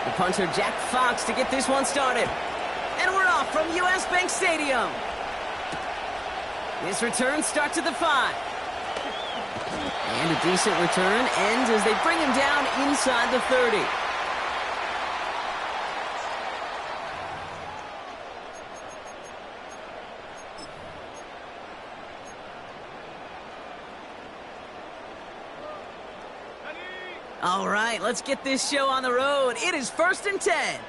The punter, Jack Fox, to get this one started. And we're off from U.S. Bank Stadium. This return starts at the 5. And a decent return ends as they bring him down inside the 30. All right, let's get this show on the road. It is 1st and 10.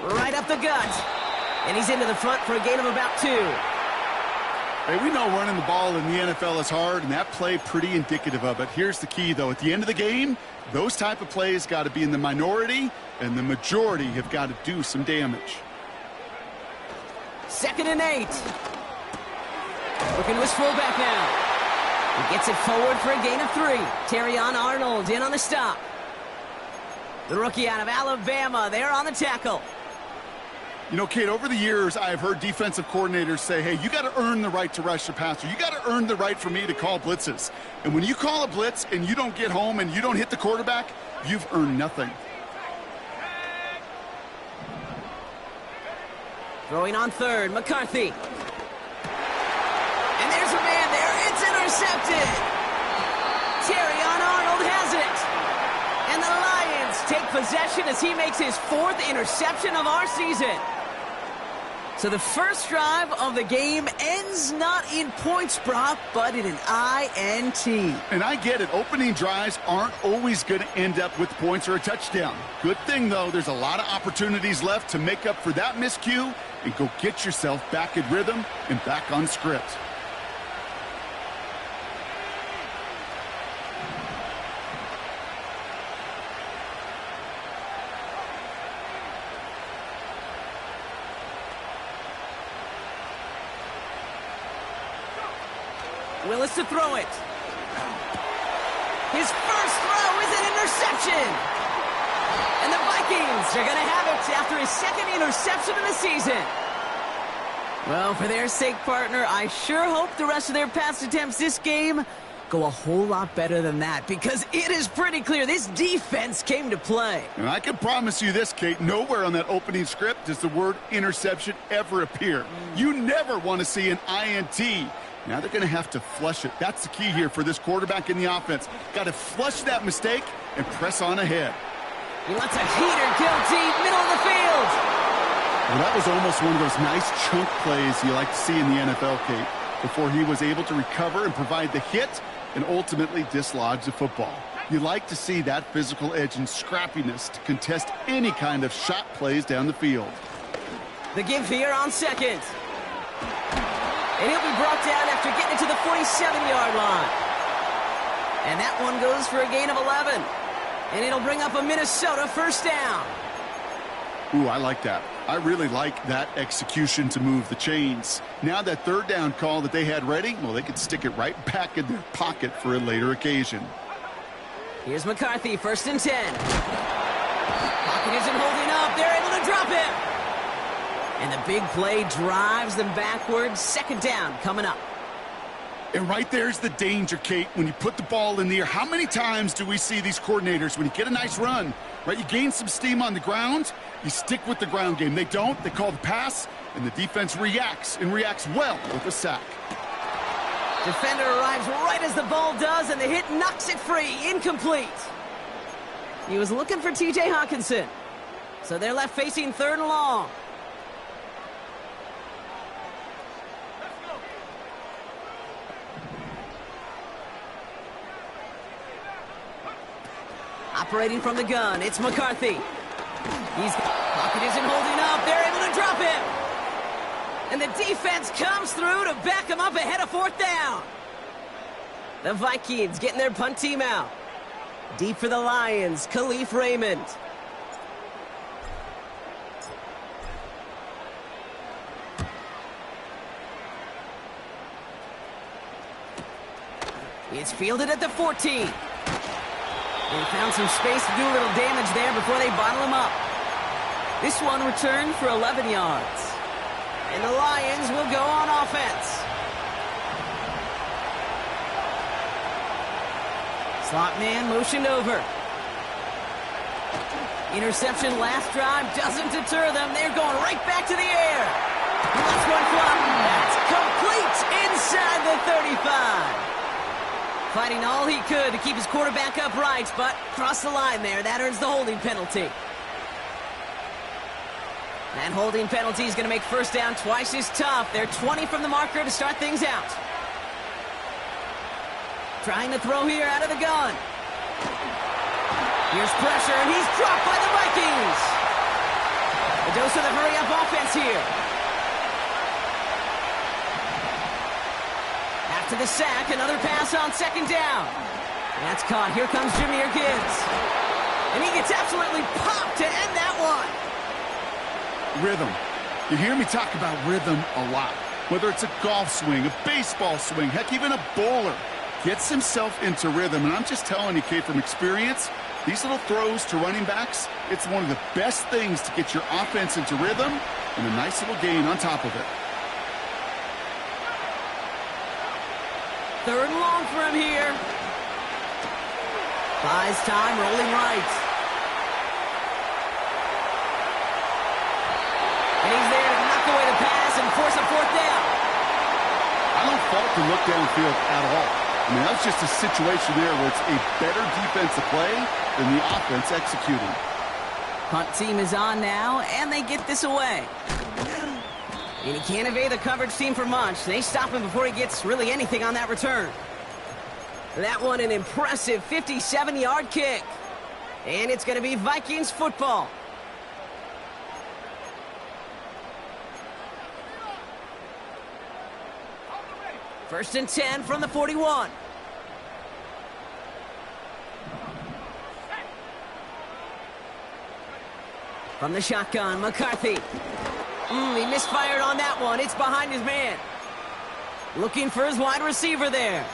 Right up the gut. And he's into the front for a gain of about 2. Hey, we know running the ball in the NFL is hard, and that play pretty indicative of it. Here's the key, though. At the end of the game, those type of plays got to be in the minority, and the majority have got to do some damage. 2nd and 8. Looking to his fullback now. He gets it forward for a gain of 3. Terrion Arnold in on the stop. The rookie out of Alabama there on the tackle. You know, Kate, over the years, I've heard defensive coordinators say, hey, you got to earn the right to rush the passer. You got to earn the right for me to call blitzes. And when you call a blitz and you don't get home and you don't hit the quarterback, you've earned nothing. Throwing on 3rd, McCarthy. And there's a man there. It's intercepted. Terrion Arnold has it. And the Lions take possession as he makes his 4th interception of our season. So the first drive of the game ends not in points, Brock, but in an INT. And I get it. Opening drives aren't always going to end up with points or a touchdown. Good thing, though, there's a lot of opportunities left to make up for that miscue and go get yourself back in rhythm and back on script. Willis to throw it. His first throw is an interception. And the Vikings are going to have it after his 2nd interception of the season. Well, for their sake, partner, I sure hope the rest of their pass attempts this game go a whole lot better than that, because it is pretty clear this defense came to play. And I can promise you this, Kate, nowhere on that opening script does the word interception ever appear. You never want to see an INT. Now they're going to have to flush it. That's the key here for this quarterback in the offense. Got to flush that mistake and press on ahead. He lets a heater go deep, middle of the field. Well, that was almost one of those nice chunk plays you like to see in the NFL, Kate, before he was able to recover and provide the hit and ultimately dislodge the football. You like to see that physical edge and scrappiness to contest any kind of shot plays down the field. The give here on 2nd. And he'll be brought down after getting it to the 47-yard line. And that one goes for a gain of 11. And it'll bring up a Minnesota 1st down. Ooh, I like that. I really like that execution to move the chains. Now that 3rd down call that they had ready, well, they could stick it right back in their pocket for a later occasion. Here's McCarthy, 1st and 10. Pocket isn't holding up. They're able to drop him. And the big play drives them backwards. 2nd down coming up. And right there's the danger, Kate, when you put the ball in the air. How many times do we see these coordinators, when you get a nice run, right, you gain some steam on the ground, you stick with the ground game. They don't. They call the pass, and the defense reacts, and reacts well with a sack. Defender arrives right as the ball does, and the hit knocks it free. Incomplete. He was looking for T.J. Hawkinson. So they're left facing 3rd and long. Operating from the gun, it's McCarthy. Pocket isn't holding up. They're able to drop him. And the defense comes through to back him up ahead of 4th down. The Vikings getting their punt team out. Deep for the Lions, Khalif Raymond. It's fielded at the 14. And found some space to do a little damage there before they bottle him up. This one returned for 11 yards. And the Lions will go on offense. Slot man motioned over. Interception last drive doesn't deter them. They're going right back to the air. Let's run clock. That's complete inside the 35. Fighting all he could to keep his quarterback upright, but crossed the line there. That earns the holding penalty. That holding penalty is going to make first down twice as tough. They're 20 from the marker to start things out. Trying to throw here out of the gun. Here's pressure, and he's dropped by the Vikings. A dose of the hurry-up offense here. After the sack, another pass on second down. That's caught. Here comes Jahmyr Gibbs. And he gets absolutely popped to end that one. Rhythm. You hear me talk about rhythm a lot. Whether it's a golf swing, a baseball swing, heck, even a bowler. Gets himself into rhythm, and I'm just telling you, Kate, from experience, these little throws to running backs, it's one of the best things to get your offense into rhythm and a nice little gain on top of it. Third and long for him here. Buys time, rolling right. And he's there to knock away the pass and force a fourth down. I don't fault the look downfield at all. I mean, that's just a situation there where it's a better defensive play than the offense executing. Punt team is on now, and they get this away. And he can't evade the coverage team for much. They stop him before he gets really anything on that return. That one an impressive 57-yard kick. And it's going to be Vikings football. First and 10 from the 41. From the shotgun, McCarthy. He misfired on that one. It's behind his man. Looking for his wide receiver there.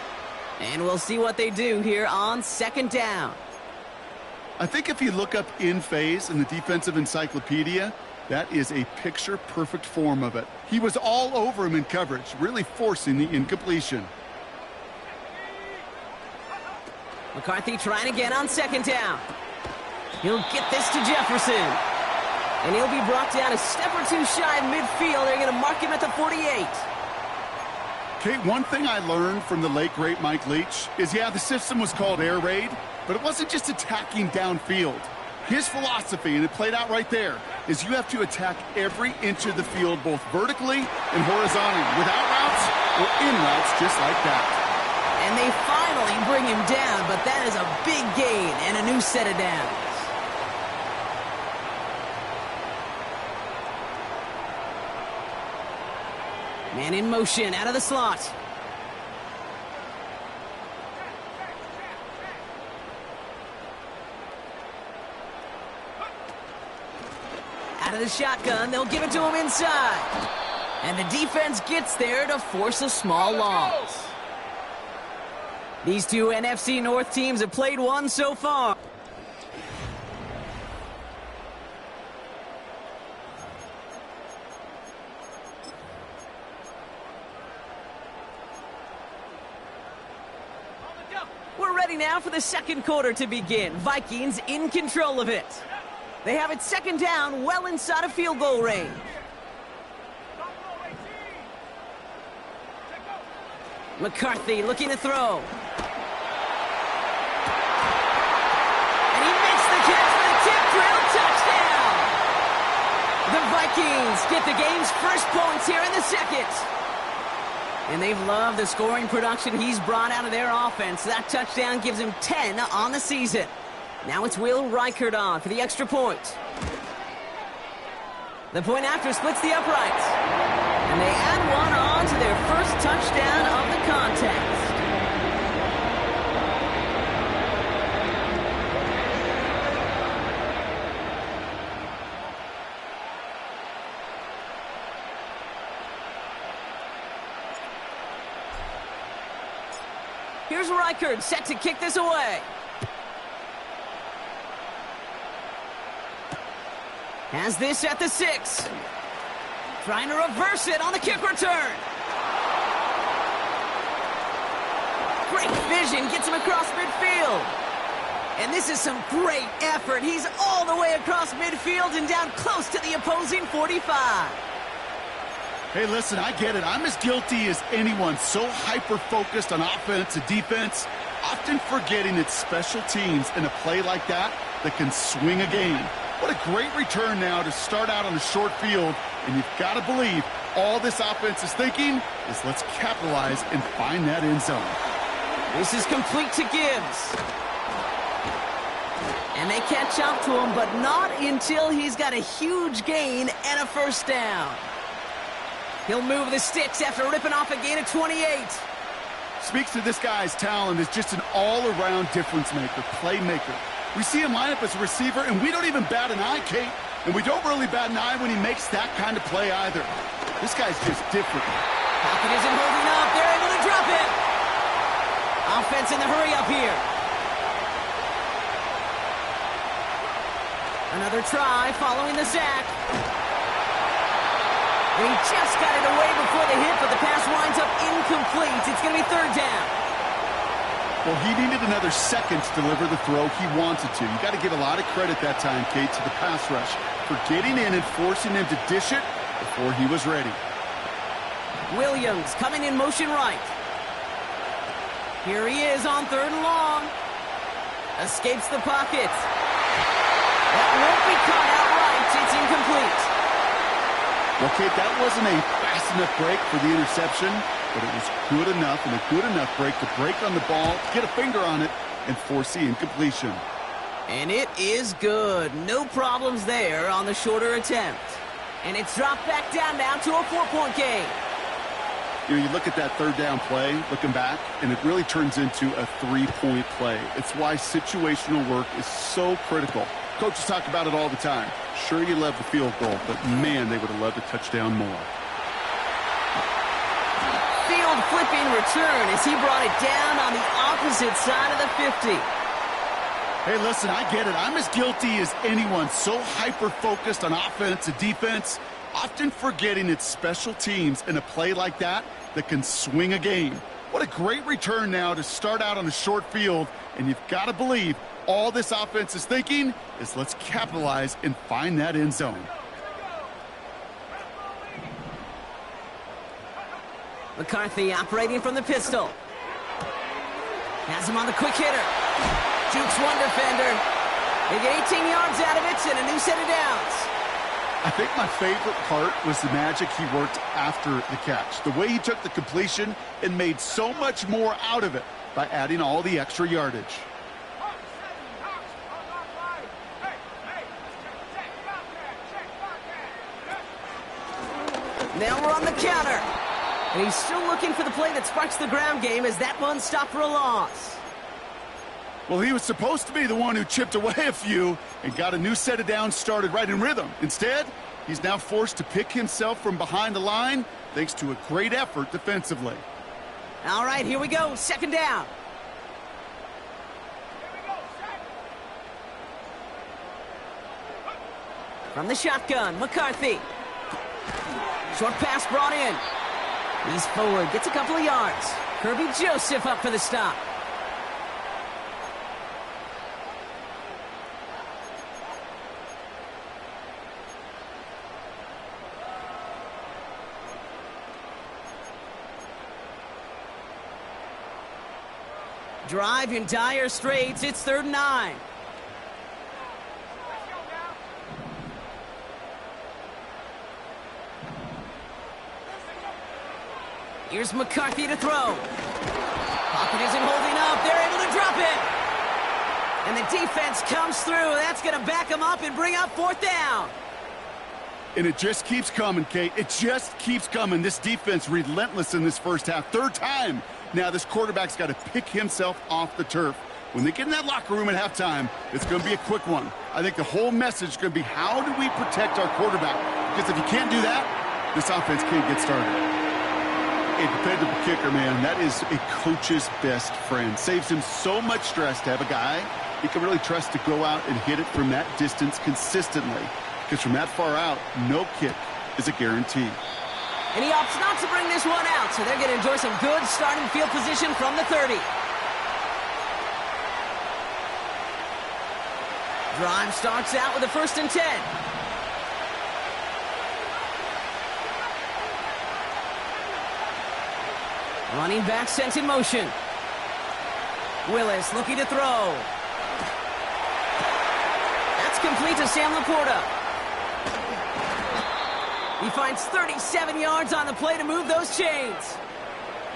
And we'll see what they do here on second down. I think if you look up in phase in the defensive encyclopedia, that is a picture-perfect form of it. He was all over him in coverage, really forcing the incompletion. McCarthy trying again on second down. He'll get this to Jefferson. And he'll be brought down a step or two shy of midfield. They're going to mark him at the 48. Kate, one thing I learned from the late, great Mike Leach is, yeah, the system was called air raid, but it wasn't just attacking downfield. His philosophy, and it played out right there, is you have to attack every inch of the field, both vertically and horizontally, without routes or in routes, just like that. And they finally bring him down, but that is a big gain and a new set of downs. Man in motion, out of the slot. Out of the shotgun, they'll give it to him inside. And the defense gets there to force a small loss. These two NFC North teams have played one so far. We're ready now for the second quarter to begin. Vikings in control of it. They have it second down, well inside of field goal range. McCarthy looking to throw. And he makes the catch for the tip drill touchdown. The Vikings get the game's first points here in the second. And they've loved the scoring production he's brought out of their offense. That touchdown gives him 10 on the season. Now it's Will Reichert on for the extra point. The point after splits the uprights. And they add one on to their first touchdown of the contest. Here's Reichert set to kick this away. Has this at the 6. Trying to reverse it on the kick return. Great vision, gets him across midfield. And this is some great effort. He's all the way across midfield and down close to the opposing 45. Hey, listen, I get it. I'm as guilty as anyone. So hyper-focused on offense and defense, often forgetting it's special teams in a play like that can swing a game. What a great return now to start out on a short field. And you've got to believe all this offense is thinking is let's capitalize and find that end zone. This is complete to Gibbs. And they catch up to him, but not until he's got a huge gain and a first down. He'll move the sticks after ripping off a gain of 28. Speaks to this guy's talent as just an all-around difference maker, playmaker. We see him line up as a receiver, and we don't even bat an eye, Kate. And we don't really bat an eye when he makes that kind of play either. This guy's just different. Pocket isn't holding up. They're able to drop it. Offense in the hurry up here. Another try following the sack. And he just got it away before the hit, but the pass winds up incomplete. It's going to be third down. Well, he needed another second to deliver the throw he wanted to. You got to give a lot of credit that time, Kate, to the pass rush for getting in and forcing him to dish it before he was ready. Williams coming in motion right. Here he is on third and long. Escapes the pocket. That won't be caught outright. It's incomplete. Well, Kate, that wasn't a fast enough break for the interception, but it was good enough and a good enough break to break on the ball, get a finger on it, and force the incompletion. And it is good. No problems there on the shorter attempt. And it's dropped back down now to a 4-point game. You know, you look at that third down play, looking back, and it really turns into a 3-point play. It's why situational work is so critical. Coaches talk about it all the time. Sure, you love the field goal, but man, they would have loved a touchdown more. Field flipping return as he brought it down on the opposite side of the 50. Hey, listen, I get it. I'm as guilty as anyone. So hyper-focused on offense and defense, often forgetting it's special teams in a play like that can swing a game. What a great return now to start out on a short field, and you've got to believe all this offense is thinking is let's capitalize and find that end zone. McCarthy operating from the pistol. Has him on the quick hitter. Jukes one defender. They get 18 yards out of it and a new set of downs. I think my favorite part was the magic he worked after the catch. The way he took the completion and made so much more out of it by adding all the extra yardage. Now we're on the counter. And he's still looking for the play that sparks the ground game as that one stopped for a loss. Well, he was supposed to be the one who chipped away a few and got a new set of downs started right in rhythm. Instead, he's now forced to pick himself from behind the line thanks to a great effort defensively. All right, here we go. Second down. From the shotgun, McCarthy. Short pass brought in. He's forward, gets a couple of yards. Kirby Joseph up for the stop. Drive in dire straits. It's 3rd and 9. Here's McCarthy to throw. Pocket isn't holding up. They're able to drop it. And the defense comes through. That's going to back them up and bring up 4th down. And it just keeps coming, Kate. It just keeps coming. This defense relentless in this first half. 3rd time. Now this quarterback's got to pick himself off the turf. When they get in that locker room at halftime, it's going to be a quick one. I think the whole message is going to be how do we protect our quarterback? Because if you can't do that, this offense can't get started. A dependable kicker, man, that is a coach's best friend. Saves him so much stress to have a guy he can really trust to go out and hit it from that distance consistently. because from that far out, no kick is a guarantee. And he opts not to bring this one out, so they're going to enjoy some good starting field position from the 30. Drive starts out with a 1st and 10. Running back sent in motion. Willis looking to throw. That's complete to Sam Laporta. He finds 37 yards on the play to move those chains.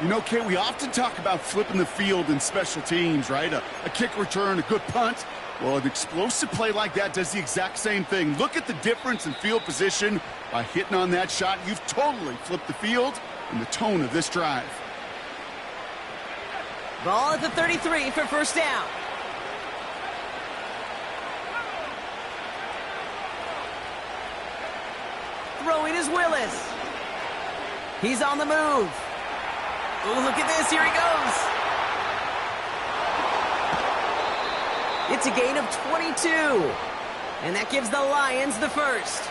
You know, Kate, we often talk about flipping the field in special teams, right? A kick return, a good punt. Well, an explosive play like that does the exact same thing. Look at the difference in field position. By hitting on that shot, you've totally flipped the field and the tone of this drive. Ball at the 33 for 1st down. Throwing is Willis. He's on the move. Oh, look at this. Here he goes. It's a gain of 22. And that gives the Lions the 1st.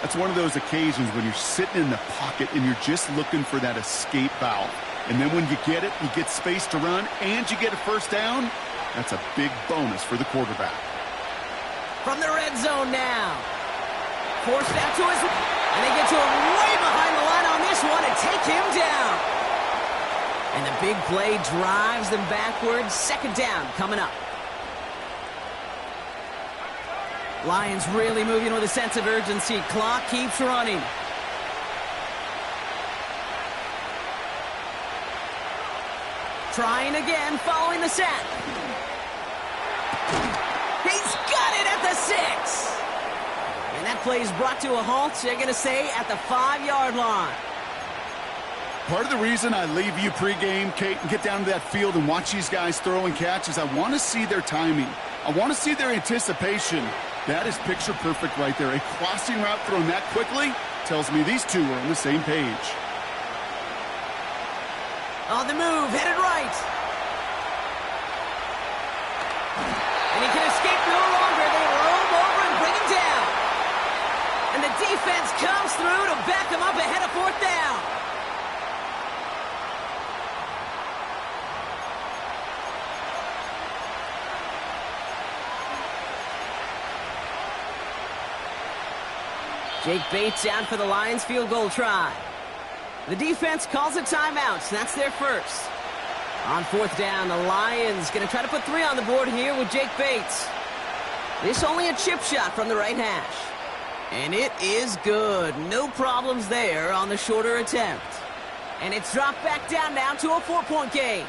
That's one of those occasions when you're sitting in the pocket and you're just looking for that escape valve. And then when you get it, you get space to run, and you get a 1st down. That's a big bonus for the quarterback. From the red zone now. Forced out to his... And they get to him way behind the line on this one and take him down. And the big play drives them backwards. 2nd down coming up. Lions really moving with a sense of urgency. Clock keeps running. Trying again, following the sack. He's got it at the 6. And that play is brought to a halt, they're going to say, at the 5-yard line. Part of the reason I leave you pregame, Kate, and get down to that field and watch these guys throw and catch is I want to see their timing. I want to see their anticipation. That is picture perfect right there. A crossing route thrown that quickly tells me these two are on the same page. On the move, headed right. And he can escape no longer. They roll him over and bring him down. And the defense comes through to back him up ahead of 4th down. Jake Bates out for the Lions field goal try. The defense calls a timeout. That's their 1st. On 4th down, the Lions going to try to put 3 on the board here with Jake Bates. This only a chip shot from the right hash. And it is good. No problems there on the shorter attempt. And it's dropped back down now to a 4-point game.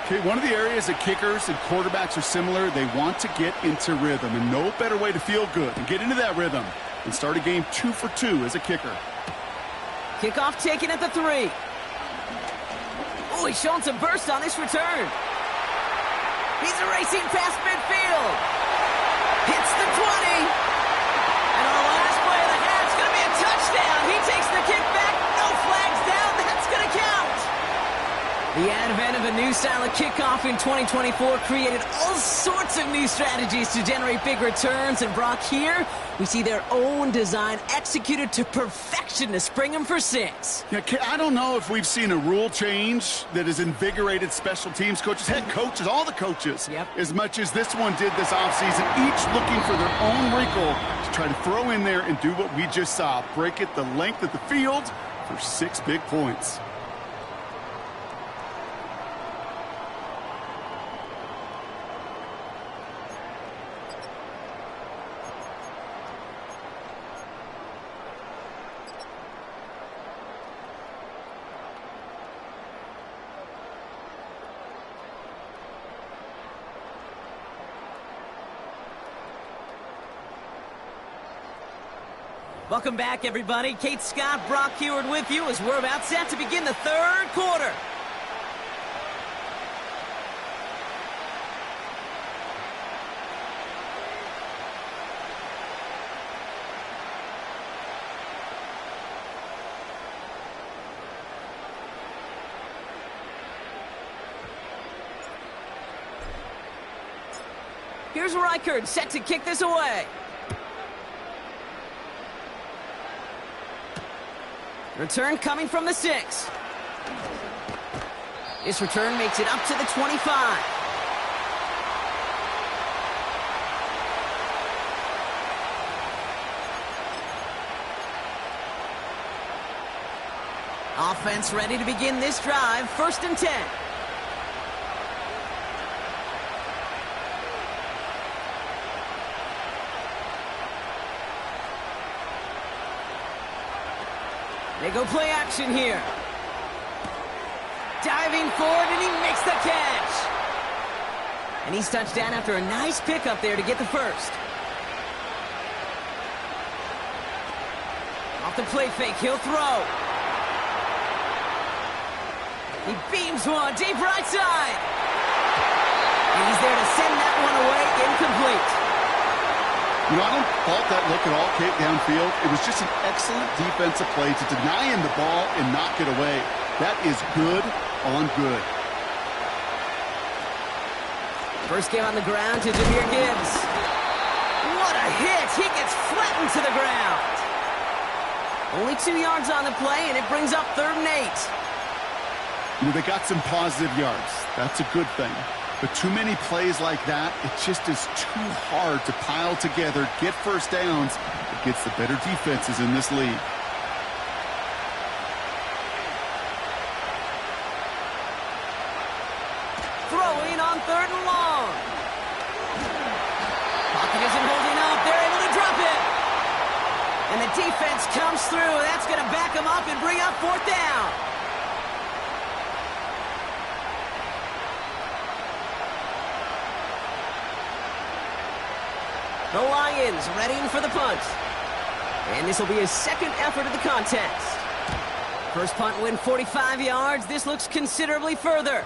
Okay, one of the areas that kickers and quarterbacks are similar, they want to get into rhythm. And no better way to feel good and get into that rhythm than start a game 2 for 2 as a kicker. Kickoff taken at the 3. Oh, he's showing some burst on this return. He's racing past midfield. Hits the 20. And on the last play of the half, it's going to be a touchdown. He takes the kick back. No flags down. That's going to count. The advent of a new style of kickoff in 2024 created all sorts of new strategies to generate big returns. And Brock, here we see their own design executed to perfection to spring them for 6. Yeah, I don't know if we've seen a rule change that has invigorated special teams coaches, head coaches, all the coaches, as much as this one did this offseason, each looking for their own wrinkle to try to throw in there and do what we just saw, break it the length of the field for 6 big points. Welcome back, everybody. Kate Scott, Brock Heward with you as we're about set to begin the 3rd quarter. Here's Reichard set to kick this away. Return coming from the 6. This return makes it up to the 25. Offense ready to begin this drive. 1st and 10. They go play action here. Diving forward, and he makes the catch. And he's touched down after a nice pickup there to get the first. Off the play fake, he'll throw. He beams one deep right side. And he's there to send that one away, incomplete. You know, I don't fault that look at all, Kate, downfield. It was just an excellent defensive play to deny him the ball and knock it away. That is good on good. First game on the ground to Jameer Gibbs. What a hit! He gets flattened to the ground. Only 2 yards on the play, and it brings up 3rd and 8. You know, they got some positive yards. That's a good thing. But too many plays like that, it just is too hard to pile together, get first downs against the better defenses in this league. Throwing on 3rd and long. Pocket isn't holding up. They're able to drop it. And the defense comes through. That's going to back them up and bring up 4th down. The Lions readying for the punt. And this will be his 2nd effort of the contest. First punt win 45 yards. This looks considerably further.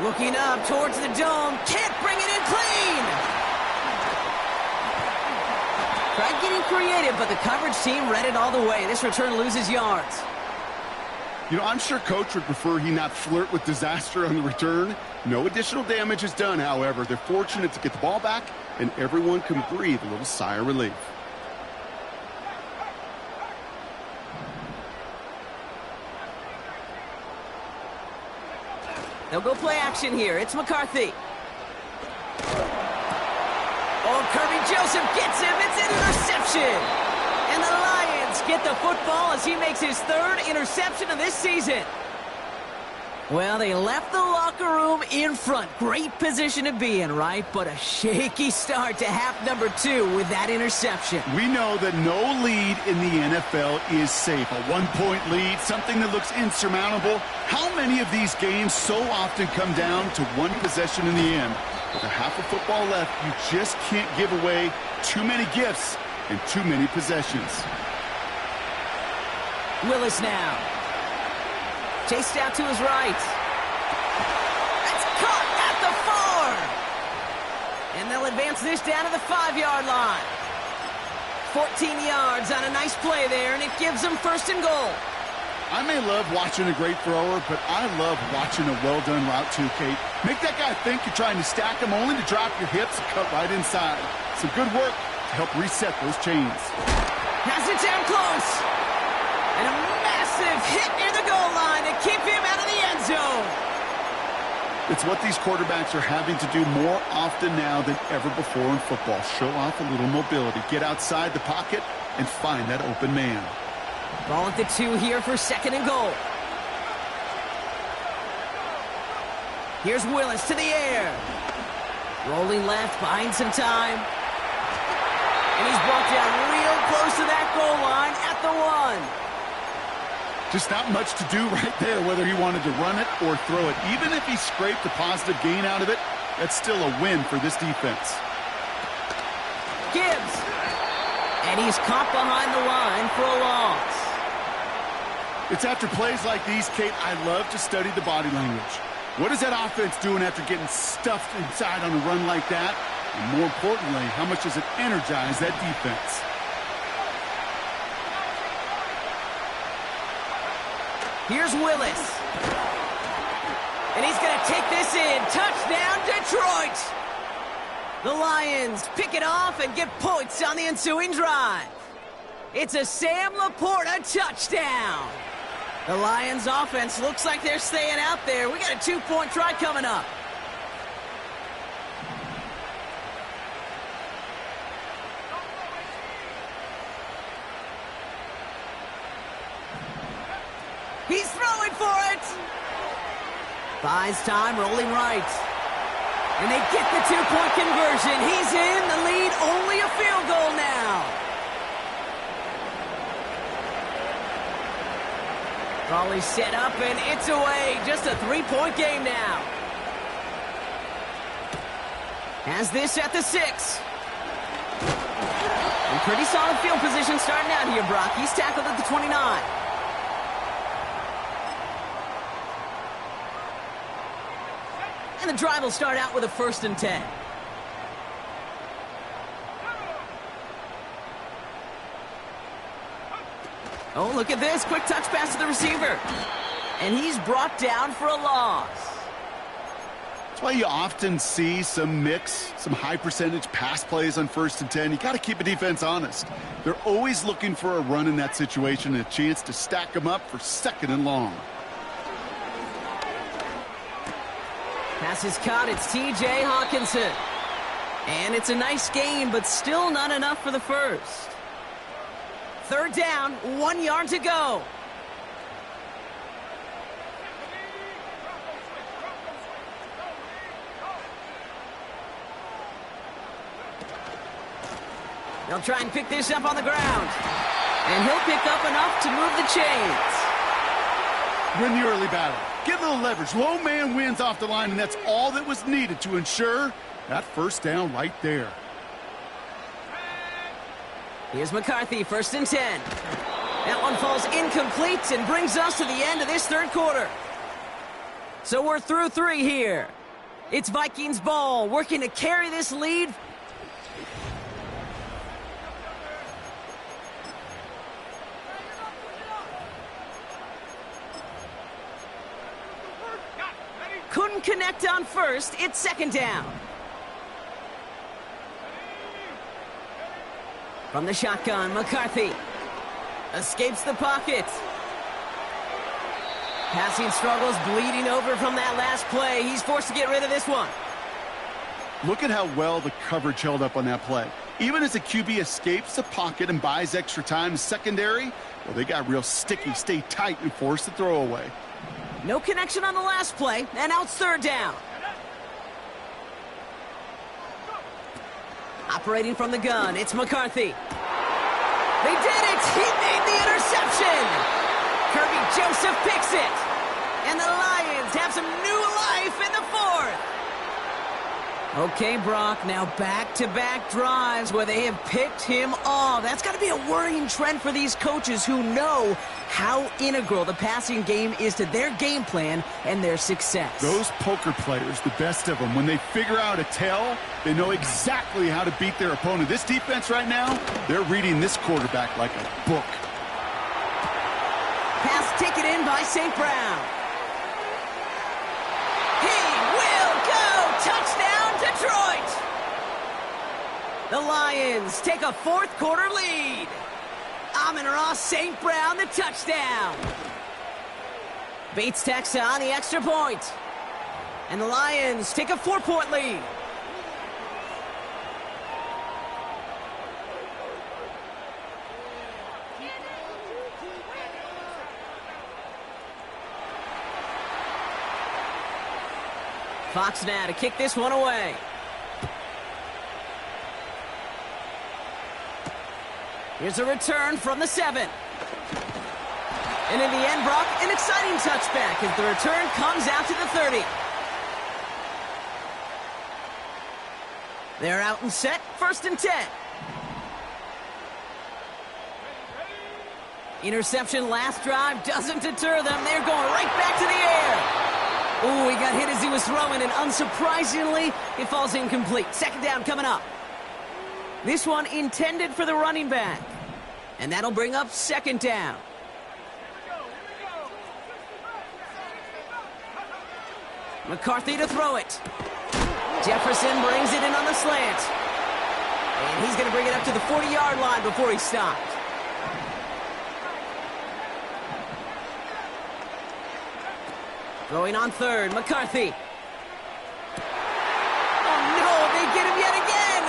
Looking up towards the dome. Can't bring it in clean. Tried getting creative, but the coverage team read it all the way. This return loses yards. You know, I'm sure Coach would prefer he not flirt with disaster on the return. No additional damage is done, however. They're fortunate to get the ball back, and everyone can breathe a little sigh of relief. They'll go play action here. It's McCarthy. Oh, Kirby Joseph gets him. It's an interception. And the Lions get the football as he makes his 3rd interception of this season. Well, they left the locker room in front. Great position to be in, right? But a shaky start to half number 2 with that interception. We know that no lead in the NFL is safe. A 1-point lead, something that looks insurmountable. How many of these games so often come down to one possession in the end? With a half of football left, you just can't give away too many gifts and too many possessions. Willis now. Chased out to his right. That's caught at the 4. And they'll advance this down to the 5-yard line. 14 yards on a nice play there, and it gives them 1st and goal. I may love watching a great thrower, but I love watching a well-done route too, Kate. Make that guy think you're trying to stack him only to drop your hips and cut right inside. Some good work to help reset those chains. Has it down close. And a massive hit near the goal line to keep him out of the end zone. It's what these quarterbacks are having to do more often now than ever before in football. Show off a little mobility. Get outside the pocket and find that open man. Ball at the 2 here for 2nd and goal. Here's Willis to the air. Rolling left, buying some time. And he's brought down real close to that goal line at the 1. Just not much to do right there, whether he wanted to run it or throw it. Even if he scraped a positive gain out of it, that's still a win for this defense. Gibbs. And he's caught behind the line for a loss. It's after plays like these, Kate, I love to study the body language. What is that offense doing after getting stuffed inside on a run like that? And more importantly, how much does it energize that defense? Here's Willis. And he's going to take this in. Touchdown, Detroit! The Lions pick it off and get points on the ensuing drive. It's a Sam Laporta touchdown. The Lions offense looks like they're staying out there. We got a 2-point try coming up. He's throwing for it. Buys time, rolling right. And they get the 2-point conversion. He's in the lead, only a field goal now. Volley set up, and it's away. Just a 3-point game now. Has this at the 6. And pretty solid field position starting out here, Brock. He's tackled at the 29. And the drive will start out with a 1st and 10. Oh, look at this. Quick touch pass to the receiver. And he's brought down for a loss. That's why you often see some mix, some high-percentage pass plays on 1st and 10. You got to keep a defense honest. They're always looking for a run in that situation and a chance to stack them up for 2nd and long. Pass is caught. It's T.J. Hawkinson. And it's a nice game, but still not enough for the first. 3rd down, 1 yard to go. They'll try and pick this up on the ground. And he'll pick up enough to move the chains. Win the early battle. Get a little leverage. Low man wins off the line, and that's all that was needed to ensure that 1st down right there. Here's McCarthy, 1st and 10. That one falls incomplete and brings us to the end of this 3rd quarter. So we're through 3 here. It's Vikings ball, working to carry this lead. Couldn't connect on 1st. It's 2nd down. From the shotgun, McCarthy escapes the pocket. Passing struggles, bleeding over from that last play. He's forced to get rid of this one. Look at how well the coverage held up on that play. Even as the QB escapes the pocket and buys extra time, secondary, well, they got real sticky, stay tight, and force the throw away. No connection on the last play, and now it's 3rd down. Operating from the gun, it's McCarthy. They did it! He made the interception! Kirby Joseph picks it! And the Lions have some new life in the 4th! Okay, Brock, now back-to-back drives where they have picked him off. That's got to be a worrying trend for these coaches who know how integral the passing game is to their game plan and their success. Those poker players, the best of them, when they figure out a tell, they know exactly how to beat their opponent. This defense right now, they're reading this quarterback like a book. Pass taken in by St. Brown. He will go! Touchdown, Detroit! The Lions take a 4th quarter lead. Amon-Ra St. Brown, the touchdown. Bates tacks on the extra point. And the Lions take a 4-point lead. Fox now to kick this one away. Here's a return from the 7. And in the end, Brock, an exciting touchback as the return comes out to the 30. They're out and set, 1st and 10. Interception last drive doesn't deter them. They're going right back to the air. Ooh, he got hit as he was throwing, and unsurprisingly, it falls incomplete. 2nd down coming up. This one intended for the running back. And that'll bring up 2nd down. McCarthy to throw it. Jefferson brings it in on the slant. And he's going to bring it up to the 40-yard line before he stopped. Throwing on third, McCarthy. Oh no, they get him yet again!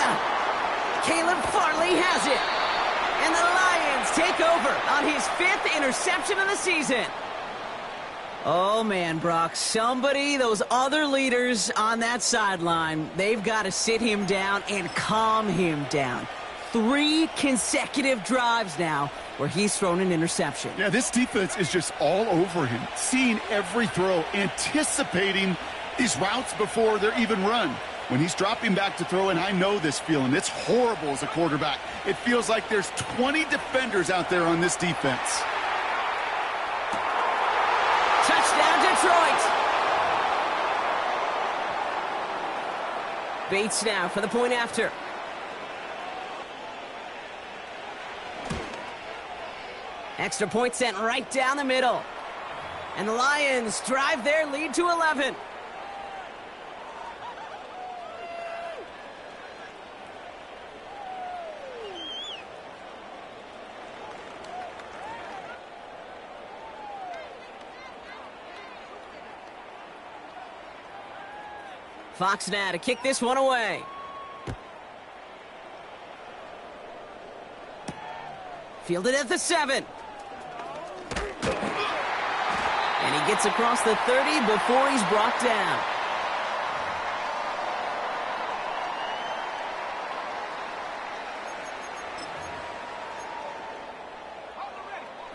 Caleb Farley has it. And the Lions take over on his 5th interception of the season. Oh man, Brock, those other leaders on that sideline, they've got to sit him down and calm him down. 3 consecutive drives now where he's thrown an interception. Yeah, this defense is just all over him, seeing every throw, anticipating these routes before they're even run. When he's dropping back to throw, and I know this feeling, it's horrible as a quarterback. It feels like there's 20 defenders out there on this defense. Touchdown, Detroit! Bates now for the point after. Extra point sent right down the middle. And the Lions drive their lead to 11. Fox now to kick this one away. Fielded at the 7. And he gets across the 30 before he's brought down.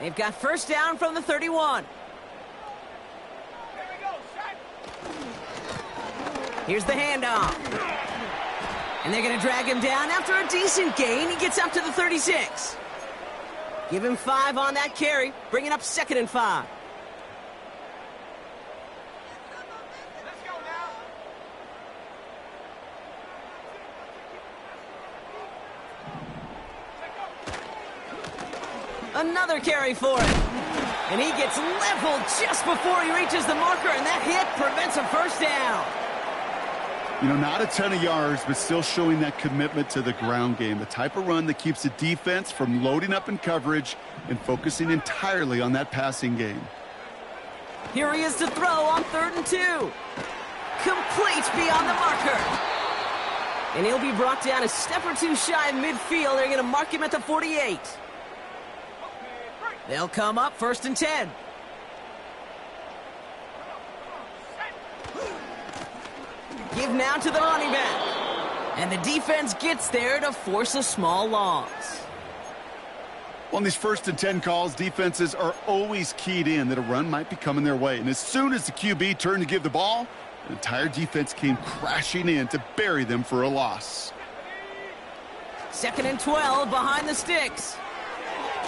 They've got first down from the 31. Here's the handoff. And they're going to drag him down after a decent gain. He gets up to the 36. Give him 5 on that carry, bringing up 2nd and 5. Let's go now. Another carry for him. And he gets leveled just before he reaches the marker, and that hit prevents a first down. You know, not a ton of yards, but still showing that commitment to the ground game. The type of run that keeps the defense from loading up in coverage and focusing entirely on that passing game. Here he is to throw on 3rd and 2. Complete beyond the marker. And he'll be brought down a step or 2 shy of midfield. They're going to mark him at the 48. They'll come up 1st and 10. Give now to the running back. And the defense gets there to force a small loss. On these 1st and 10 calls, defenses are always keyed in that a run might be coming their way. And as soon as the QB turned to give the ball, the entire defense came crashing in to bury them for a loss. 2nd and 12 behind the sticks.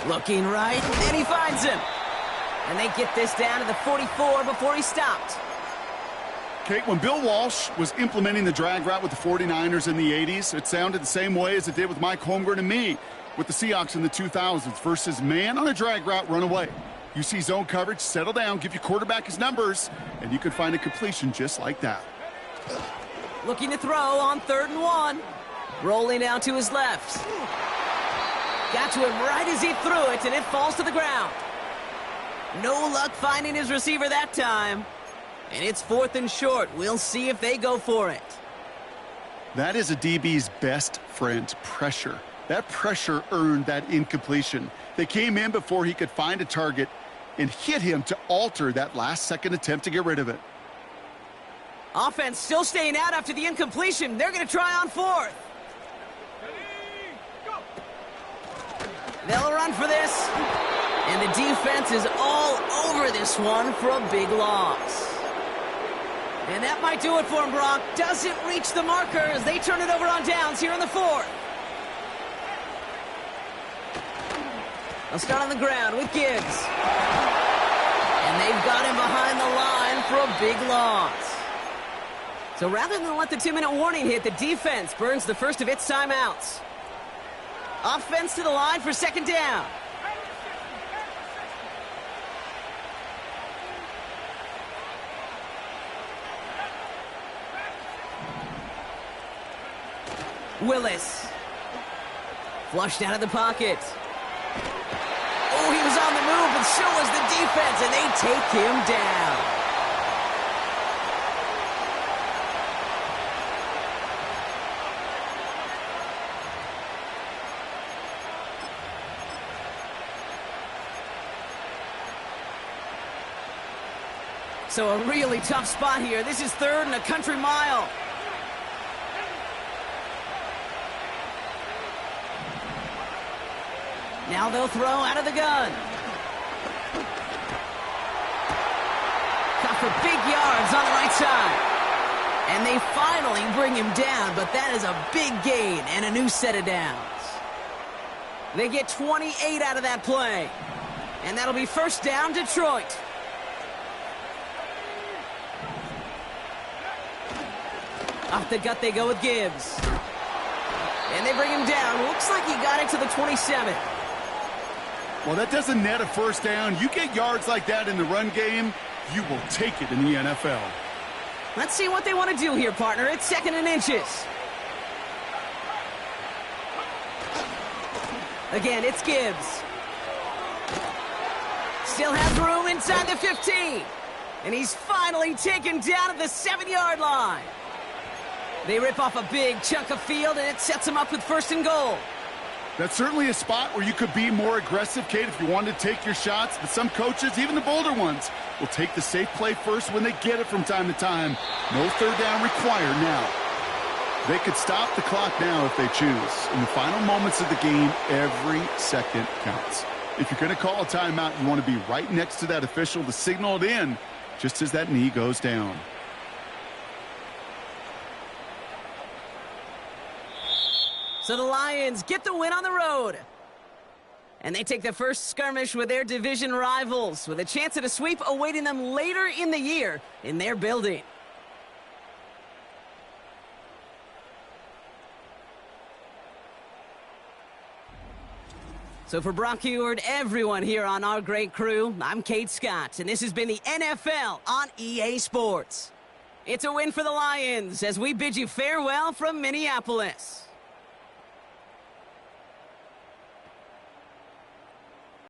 Looking right, and he finds him. And they get this down to the 44 before he stopped. Kate, when Bill Walsh was implementing the drag route with the 49ers in the 80s, it sounded the same way as it did with Mike Holmgren and me with the Seahawks in the 2000s versus man on a drag route, run away. You see zone coverage, settle down, give your quarterback his numbers, and you can find a completion just like that. Looking to throw on 3rd and 1. Rolling out to his left. Got to him right as he threw it, and it falls to the ground. No luck finding his receiver that time. And it's 4th and short. We'll see if they go for it. That is a DB's best friend, pressure. That pressure earned that incompletion. They came in before he could find a target and hit him to alter that last-second attempt to get rid of it. Offense still staying out after the incompletion. They're going to try on 4th. They'll run for this. And the defense is all over this one for a big loss. And that might do it for him, Brock. Doesn't reach the marker as they turn it over on downs here in the 4th. They'll start on the ground with Gibbs. And they've got him behind the line for a big loss. So rather than let the 2-minute warning hit, the defense burns the first of its timeouts. Offense to the line for 2nd down. Willis. Flushed out of the pocket. Oh, he was on the move, and so was the defense, and they take him down. So a really tough spot here. This is 3rd and a country mile. Now they'll throw out of the gun. Got for big yards on the right side. And they finally bring him down, but that is a big gain and a new set of downs. They get 28 out of that play. And that'll be 1st down, Detroit. Off the gut they go with Gibbs. And they bring him down. Looks like he got it to the 27. Well, that doesn't net a 1st down. You get yards like that in the run game, you will take it in the NFL. Let's see what they want to do here, partner. It's 2nd and inches. Again, it's Gibbs. Still has room inside the 15. And he's finally taken down at the 7-yard line. They rip off a big chunk of field, and it sets him up with 1st and goal. That's certainly a spot where you could be more aggressive, Kate, if you wanted to take your shots. But some coaches, even the bolder ones, will take the safe play first when they get it from time to time. No 3rd down required now. They could stop the clock now if they choose. In the final moments of the game, every second counts. If you're going to call a timeout, you want to be right next to that official to signal it in just as that knee goes down. So the Lions get the win on the road. And they take the first skirmish with their division rivals, with a chance at a sweep awaiting them later in the year in their building. So for Brock Eward, everyone here on our great crew, I'm Kate Scott, and this has been the NFL on EA Sports. It's a win for the Lions as we bid you farewell from Minneapolis.